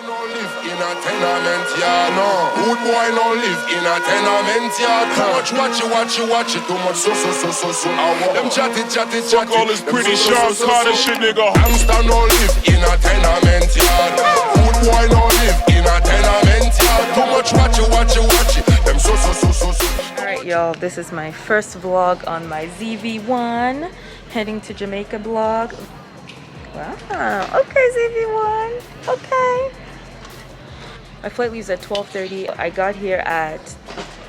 no live in a tenement yard, no. Good boy no live in a tenement yard. Too much watch it, too much so. Them chatty. Fuck all this pretty sharp Carter shit, nigga. Hamster no live in a tenement yard. Good boy no live in a tenement yard. Too much watch it. Them so. Alright y'all, this is my first vlog on my ZV1. Heading to Jamaica vlog. Wow, okay ZV1, okay. My flight leaves at 12:30. I got here at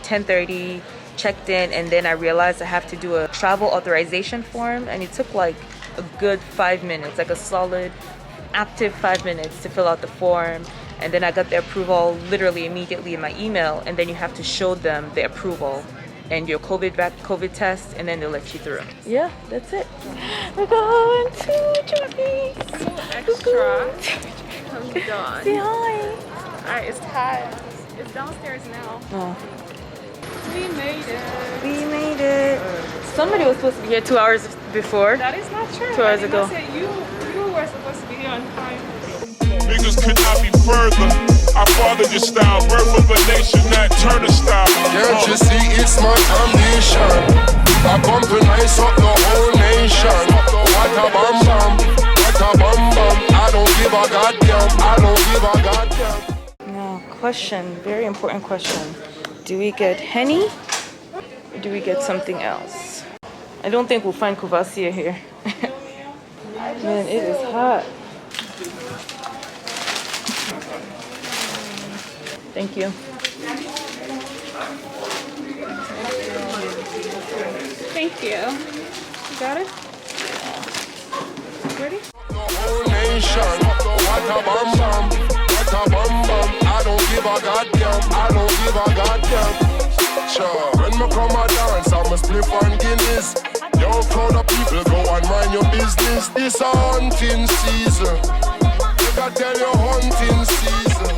10:30, checked in, and then I realized I have to do a travel authorization form, and it took like a good 5 minutes, like a solid active 5 minutes to fill out the form. And then I got the approval literally immediately in my email, and then you have to show them the approval and your COVID test, and then they'll let you through. Yeah, that's it. We're going to Jamaica. So extra. I'm done. Say hi. Alright, it's time. It's downstairs now. Oh. We made it. We made it. Somebody was supposed to be here 2 hours before. That is not true. 2 hours ago. I said you were supposed to be here on time. Niggas could not be further. I fathered your style, birth of a nation, that Turner style. Can't you see it's my ambition? I come to nice up the whole nation. What a bam bam. I don't give a goddamn. Now, question, very important question. Do we get Henny or do we get something else? I don't think we'll find Kvasia here. Man, it is hot. Thank you. Thank you. You got it? Ready? The whole nation. What a bam bam. I don't give a goddamn. Sure. When me come a dance, I'm a spliff on Guinness. Yo, crowd of people, go and mind your business. This a hunting season. You gotta tell your hunting season.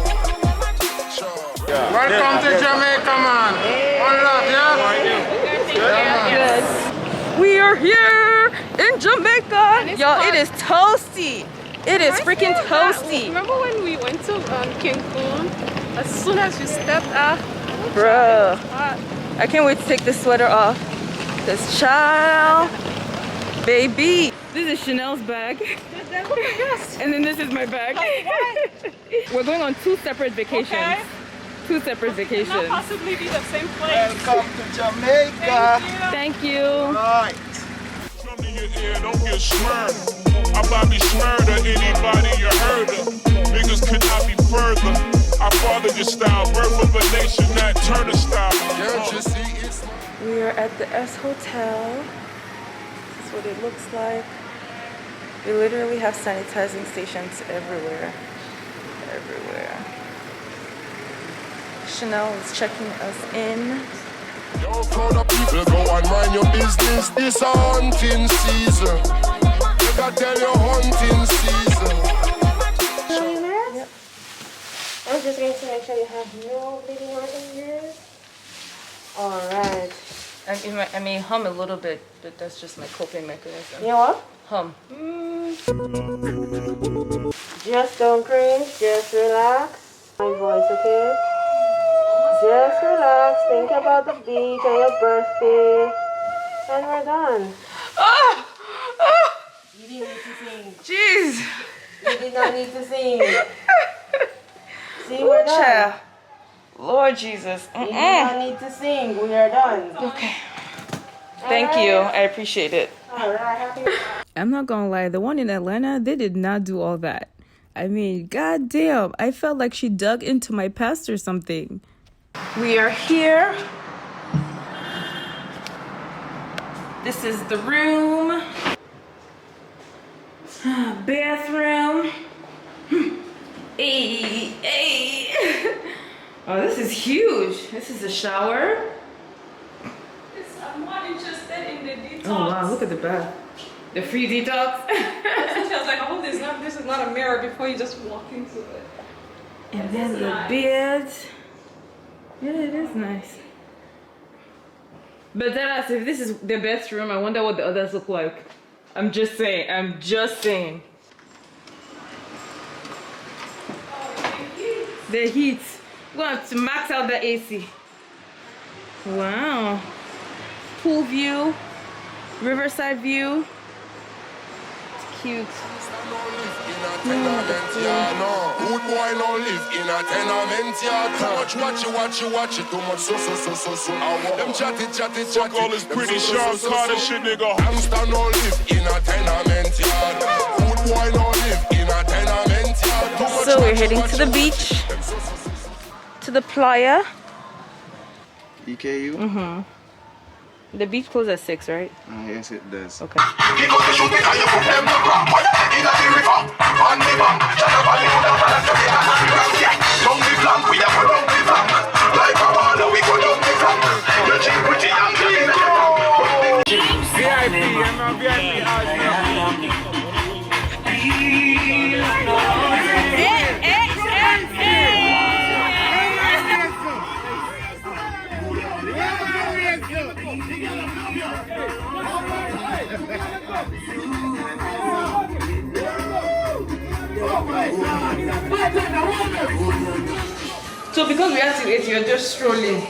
Welcome to Jamaica, man. One love, yeah? Yes. We are here in Jamaica. Y'all, it is toasty. It is freaking toasty. Remember when we went to Cancun? As soon as we stepped out, Bruh. I can't wait to take this sweater off. This child. Baby. This is Chanel's bag. And then this is my bag. We're going on 2 separate vacations. Okay. 2 separate vacations. Not possibly be the same place. Welcome to Jamaica. Thank you. Right. Come to your ear, don't get smurred. I Bobby Smurder, anybody you heard of. Niggas could not be further. I fathered your style, birth of a nation, that Turner style. Can't you see it's We are at the S Hotel. This is what it looks like. We literally have sanitizing stations everywhere. Everywhere. Chanel is checking us in. Yo, crowd of people, go and mind your business. This a hunting season. You gotta tell your hunting season. Yep. I'm just going to make sure you have no bleeding marks on your ears. Alright. I may hum a little bit, but that's just my coping mechanism. You know what? Hum. Just don't cringe, just relax. My voice, okay? Just relax, think about the beach and your birthday, and we're done. You didn't need to sing. Jeez. You did not need to sing. See, we're done. Lord Jesus. You did not need to sing. We are done. Okay. Thank you. I appreciate it. Alright, happy. I'm not gonna lie, the one in Atlanta, they did not do all that. I mean, goddamn, I felt like she dug into my past or something. We are here. This is the room. Bathroom. Hey. Oh, this is huge. This is a shower. I'm not interested in the detox. Oh wow, look at the bath. The free detox. I was like, I hope this is not a mirror before you just walk into it. And then the bed. Yeah, it is nice. But then if this is the bedroom, I wonder what the others look like. I'm just saying. Oh, thank The heat. We're going to max out the AC. Wow. Pool view. Riverside view. It's cute. Good boy no live in a tenement yard. Too much watch it. Too much so. Them chatty. Fuck all this pretty sharp Carter shit, nigga. Hamster no live in a tenement yard. Good boy no live in a tenement yard. So we're heading to the beach. To the playa. EKU? Mm-hmm. The beach closes at 6, right? Yes, it does. Okay. So because we have to eat, you're just strolling,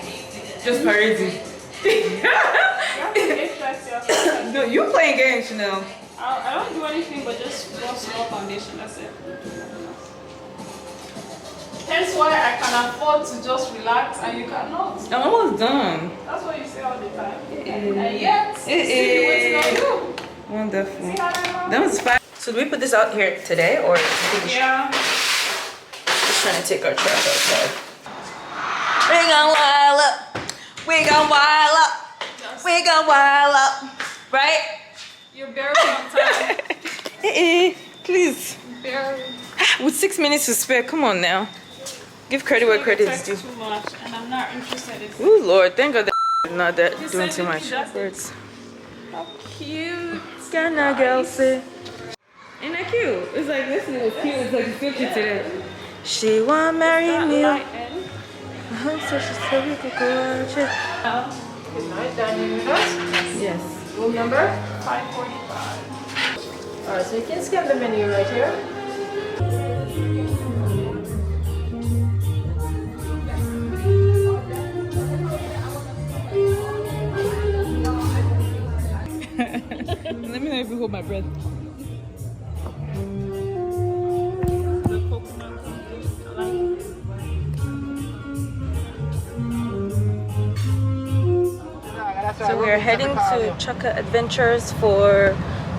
just parading. No, you playing games now. I don't do anything but just rub small foundation, that's it. Hence why I can afford to just relax and you cannot. I'm almost done. That's what you say all the time. And yet, still waiting on you. Wonderful. See how that That was fine. So do we put this out here today or? Yeah. Just trying to take our trash outside. We gon' wild up. We gon' wild up. Yes. We gon' wild up. Right? You're barely on time. Please. Barely. With 6 minutes to spare, come on now. Give credit where credit is due. Too much, and I'm not interested in. Ooh, Lord, thank God that not that You doing said too you much. did that. Words. How cute. Can a girl say? Ain't that cute? It's like, listen, it was cute. It's like, it's still cute today. She want marry me. So she said we could go out. Good night, Damian with us. Yes. Room number? 545. Alright, so you can scan the menu right here. Let me know if you hold my breath. So we're heading to Chukka Adventures for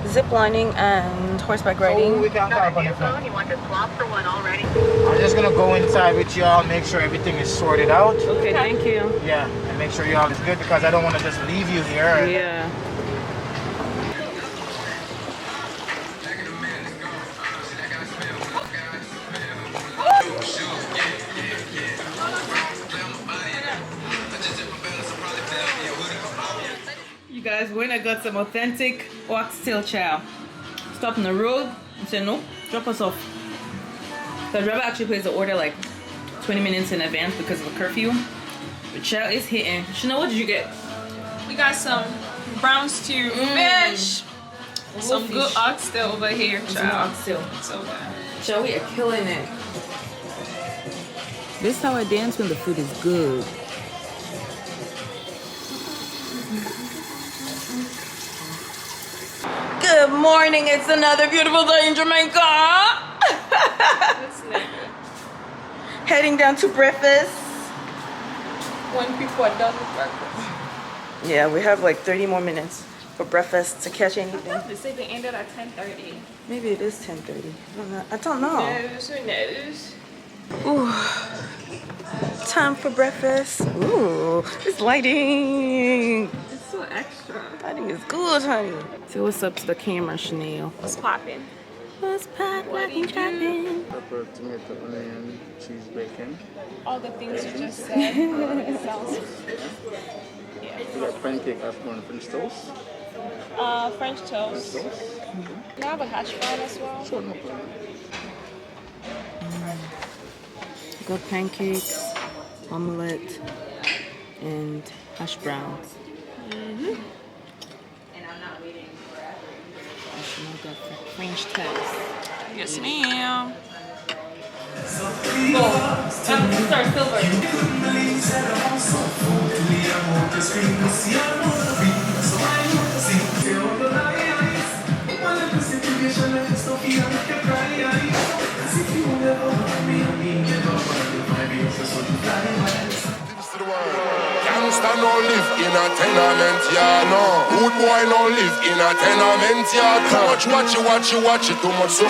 zip lining and horseback riding. We can talk on the phone. You want to swap for one already? I'm just gonna go inside with y'all, make sure everything is sorted out. Okay, thank you. Yeah, and make sure y'all is good because I don't want to just leave you here. Yeah. You guys, when I got some authentic oxtail chow, stop on the road and said no, drop us off. The driver actually placed the order like 20 minutes in advance because of the curfew. The chow is hitting. Chanel, what did you get? We got some brown stew fish. Some fish. good oxtail over here. Some Child. oxtail. So good. Chow, we are killing it. This is how I dance when the food is good. Good morning, it's another beautiful day in Jamaica. This nigga. Heading down to breakfast. When people are done with breakfast. Yeah, we have like 30 more minutes for breakfast to catch anything. They say they ended at 10:30. Maybe it is 10:30. I don't know. Who knows? Ooh. Time for breakfast. Ooh, it's lighting. It's so extra. Lighting is good, honey. So what's up to the camera, Chanel? What's popping? What's poppin', choppin'? Pepper, tomato, onion, cheese, bacon. All the things you just said. It sounds. We got pancake, afternoon, French toast. French toast. Toast. Can I have a hash brown as well? Sure, no problem. Got pancakes, omelette, and hash browns. Mm-hmm. Chanel got French toast. Yes, ma'am. Star Silver. Gangsta no live in a tenement yard, no. Good boy no live in a tenement yard. Too much watch it, too much so.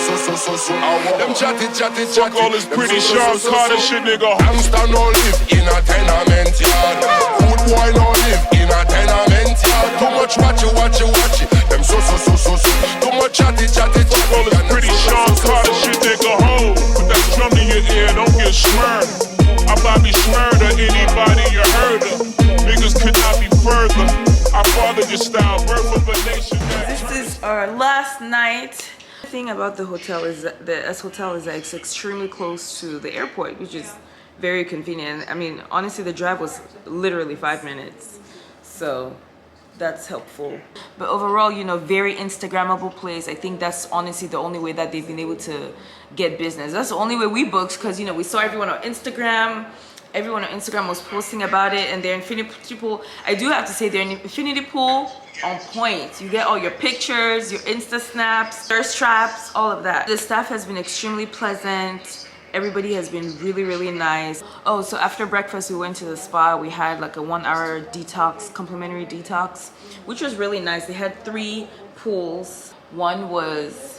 Them chatty. Fuck all this pretty sharp Carter shit, nigga. Gangsta no live in a tenement yard. Good boy no live in a tenement yard. Too much watch it. Them so. Too much chatty. Fuck all this pretty sharp Carter shit, nigga. Ho, put that drum in your ear, don't get smurred. I Bobby Schmurder, anybody you heard of. Niggas could not be further. I fathered your style, birth of a nation. This is our last night. The thing about the hotel is that the S Hotel is that it's extremely close to the airport, which is very convenient. I mean, honestly, the drive was literally 5 minutes. So that's helpful. But overall, you know, very Instagrammable place. I think that's honestly the only way that they've been able to get business. That's the only way we booked, because, you know, we saw everyone on Instagram. Everyone on Instagram was posting about it, and their infinity pool, I do have to say, their infinity pool on point. You get all your pictures, your Insta snaps, thirst traps, all of that. The staff has been extremely pleasant. Everybody has been really nice. Oh, so after breakfast we went to the spa. We had like a 1 hour detox, complimentary detox, which was really nice. They had 3 pools. One was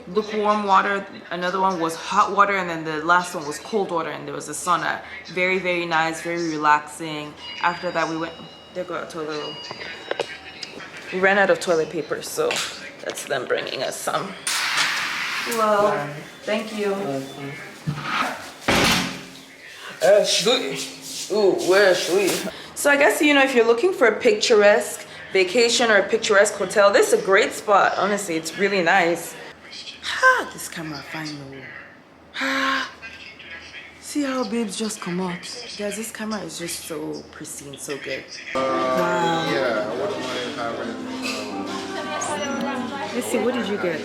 lukewarm water, another one was hot water, and then the last one was cold water, and there was a sauna. Very nice, very relaxing. After that we went, there go our toilet roll. We ran out of toilet paper, so that's them bringing us some. Well, thank you. Ashley. Ooh, where's Ashley? So I guess, you know, if you're looking for a picturesque vacation or a picturesque hotel, this is a great spot. Honestly, it's really nice. This camera fine though. See how babes just come out. Guys, this camera is just so pristine, so good. Wow. Yeah, I wouldn't mind having. Let's see, what did you get?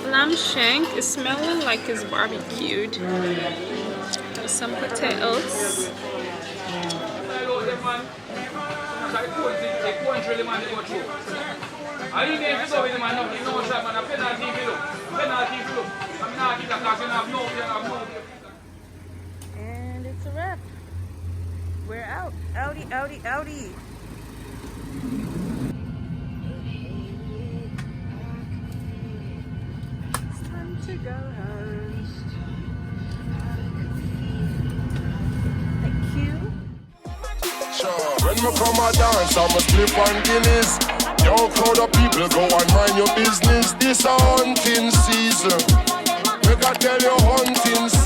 Lamb shank is smelling like it's barbecued. Some potatoes. And it's a wrap. We're out. Outie. It's time to go home. Thank you. Sure. When me come a dance, I'ma split on Guinness. Yo, crowd of people, go and mind your business. This a hunting season. Make I tell you hunting season.